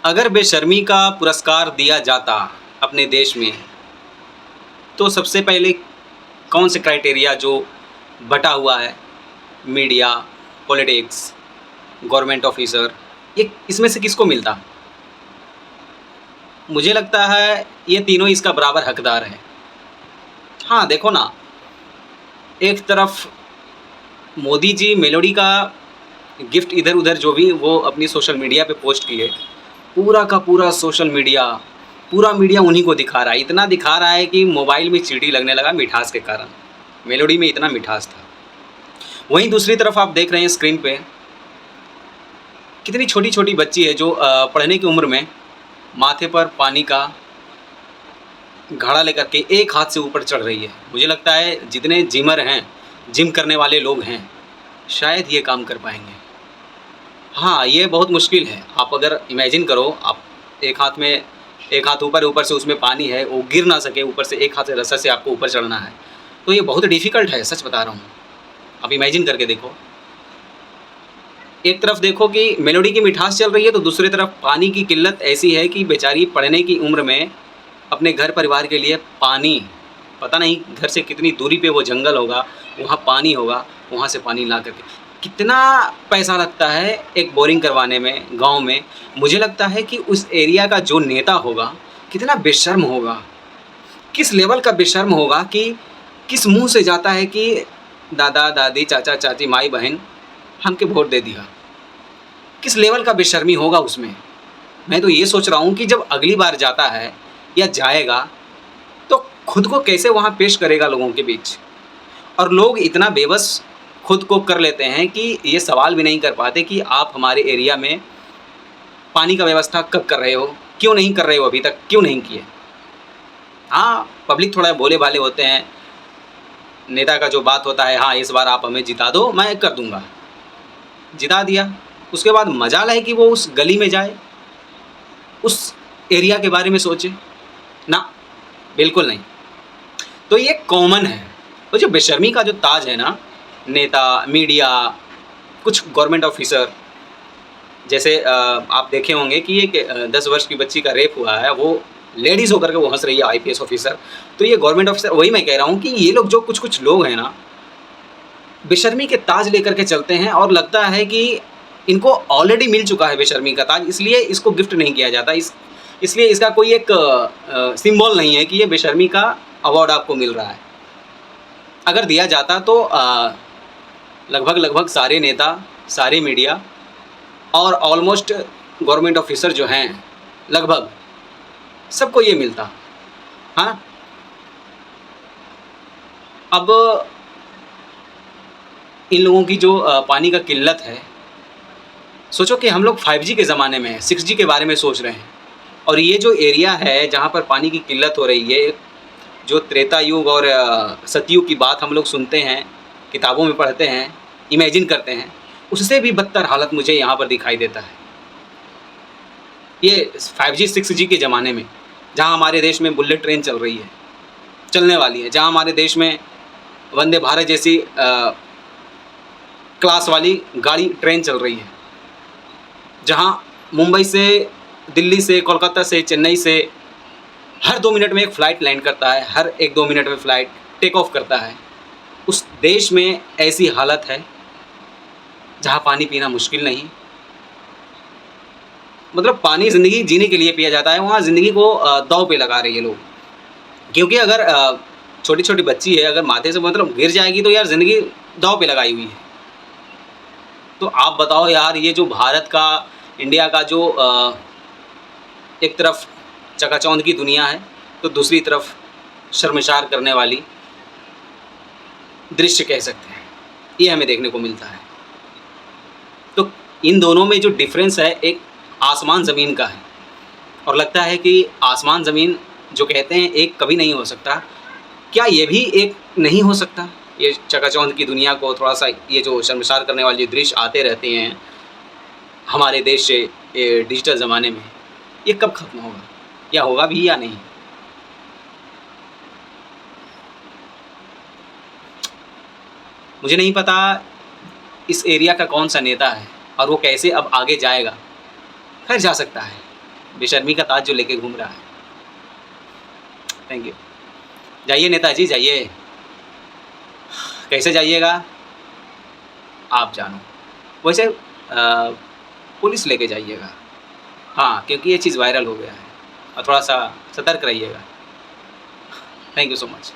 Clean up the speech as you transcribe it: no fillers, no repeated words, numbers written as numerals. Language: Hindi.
अगर बेशर्मी का पुरस्कार दिया जाता अपने देश में, तो सबसे पहले कौन से क्राइटेरिया जो बँटा हुआ है, मीडिया, पॉलिटिक्स, गवर्नमेंट ऑफ़िसर, ये इसमें से किसको मिलता? मुझे लगता है ये तीनों इसका बराबर हकदार हैं। हाँ, देखो ना, एक तरफ मोदी जी मेलोडी का गिफ्ट इधर-उधर जो भी वो अपनी सोशल मीडिया पे पोस्ट किए, पूरा का पूरा सोशल मीडिया, पूरा मीडिया उन्हीं को दिखा रहा है। इतना दिखा रहा है कि मोबाइल में चींटी लगने लगा मिठास के कारण। मेलोडी में इतना मिठास था। वहीं दूसरी तरफ आप देख रहे हैं स्क्रीन पे, कितनी छोटी-छोटी बच्ची है जो पढ़ने की उम्र में माथे पर पानी का घड़ा लेकर के एक हाथ से ऊपर चढ़ रही है। मुझे लगता है जितने जिमर हैं, जिम करने वाले लोग हैं, शायद ये काम कर पाएँगे। हाँ, ये बहुत मुश्किल है। आप अगर इमेजिन करो, आप एक हाथ में एक हाथ ऊपर से उसमें पानी है, वो गिर ना सके, ऊपर से एक हाथ से रस्सा से आपको ऊपर चढ़ना है। तो ये बहुत डिफ़िकल्ट है, सच बता रहा हूँ। आप इमेजिन करके देखो। एक तरफ देखो कि मेलोडी की मिठास चल रही है, तो दूसरी तरफ पानी की किल्लत ऐसी है कि बेचारी पढ़ने की उम्र में अपने घर परिवार के लिए पानी, पता नहीं घर से कितनी दूरी पे वो जंगल होगा, वहाँ पानी होगा, वहाँ से पानी ला कर के कितना पैसा लगता है एक बोरिंग करवाने में गाँव में। मुझे लगता है कि उस एरिया का जो नेता होगा, कितना बेशर्म होगा, किस लेवल का बेशर्म होगा कि किस मुँह से जाता है कि दादा-दादी, चाचा-चाची, माई-बहन हमके वोट दे दिया। किस लेवल का बेशर्मी होगा उसमें। मैं तो ये सोच रहा हूँ कि जब अगली बार जाता है या जाएगा, तो खुद को कैसे वहाँ पेश करेगा लोगों के बीच। और लोग इतना बेबस खुद को कर लेते हैं कि ये सवाल भी नहीं कर पाते कि आप हमारे एरिया में पानी का व्यवस्था कब कर रहे हो? क्यों नहीं कर रहे हो अभी तक? क्यों नहीं किए? हाँ, पब्लिक थोड़ा भोले-भाले होते हैं। नेता का जो बात होता है, हाँ, इस बार आप हमें जिता दो, मैं कर दूँगा। जिता दिया। उसके बाद मजाल है कि वो उस गली में जाए, उस एरिया के बारे में सोचे? ना, बिल्कुल नहीं। तो ये कॉमन है। तो जो बेशर्मी का जो ताज है ना, नेता, मीडिया, कुछ गवर्नमेंट ऑफ़िसर, जैसे आप देखे होंगे कि एक 10 वर्ष की बच्ची का रेप हुआ है, वो लेडीज़ होकर के वो हँस रही है आईपीएस ऑफ़िसर। तो ये गवर्नमेंट ऑफ़िसर, वही मैं कह रहा हूँ कि ये लोग जो कुछ-कुछ लोग हैं ना, बेशर्मी के ताज लेकर के चलते हैं और लगता है कि इनको ऑलरेडी मिल चुका है बेशर्मी का ताज, इसलिए इसको गिफ्ट नहीं किया जाता। इसलिए इसका कोई एक सिंबल नहीं है कि ये बेशर्मी का अवार्ड आपको मिल रहा है। अगर दिया जाता तो लगभग सारे नेता, सारे मीडिया और ऑलमोस्ट गवर्नमेंट ऑफ़िसर जो हैं, लगभग सबको ये मिलता। हाँ? अब इन लोगों की जो पानी का किल्लत है, सोचो कि हम लोग 5G के ज़माने में हैं, 6G के बारे में सोच रहे हैं और ये जो एरिया है जहाँ पर पानी की किल्लत हो रही है, जो त्रेता युग और सतयुग की बात हम लोग सुनते हैं, किताबों में पढ़ते हैं, इमेजिन करते हैं, उससे भी बदतर हालत मुझे यहाँ पर दिखाई देता है। ये 5G, 6G के ज़माने में, जहाँ हमारे देश में बुलेट ट्रेन चल रही है, चलने वाली है, जहाँ हमारे देश में वंदे भारत जैसी क्लास वाली गाड़ी ट्रेन चल रही है, जहाँ मुंबई से, दिल्ली से, कोलकाता से, चेन्नई से हर 2 मिनट में एक फ़्लाइट लैंड करता है, हर 1-2 मिनट में फ़्लाइट टेक ऑफ करता है। उस देश में ऐसी हालत है, जहाँ पानी पीना मुश्किल नहीं। मतलब पानी ज़िंदगी जीने के लिए पिया जाता है, वहाँ ज़िंदगी को दाँव पे लगा रहे ये लोग। क्योंकि अगर छोटी-छोटी बच्ची है, अगर माथे से मतलब गिर जाएगी तो यार ज़िंदगी दाँव पे लगाई हुई है। तो आप बताओ यार, ये जो भारत का, इंडिया का जो एक तरफ चकाचौंध की दुनिया है, तो दूसरी तरफ शर्मसार करने वाली दृश्य कह सकते हैं, ये हमें देखने को मिलता है। तो इन दोनों में जो डिफ़रेंस है, एक आसमान-ज़मीन का है और लगता है कि आसमान-ज़मीन जो कहते हैं एक कभी नहीं हो सकता, क्या ये भी एक नहीं हो सकता? ये चकाचौंध की दुनिया को थोड़ा-सा, ये जो शर्मसार करने वाले दृश्य आते रहते हैं हमारे देश से ये डिजिटल ज़माने में, ये कब ख़त्म होगा? या होगा भी या नहीं? मुझे नहीं पता इस एरिया का कौन-सा नेता है और वो कैसे अब आगे जाएगा। खैर, जा सकता है। बेशर्मी का ताज जो लेके घूम रहा है। Thank you. जाइए नेताजी जाइए। कैसे जाइएगा आप जानो। वैसे पुलिस लेके जाइएगा। हाँ, क्योंकि ये चीज़ वायरल हो गया है और थोड़ा-सा सतर्क रहिएगा। Thank you so much.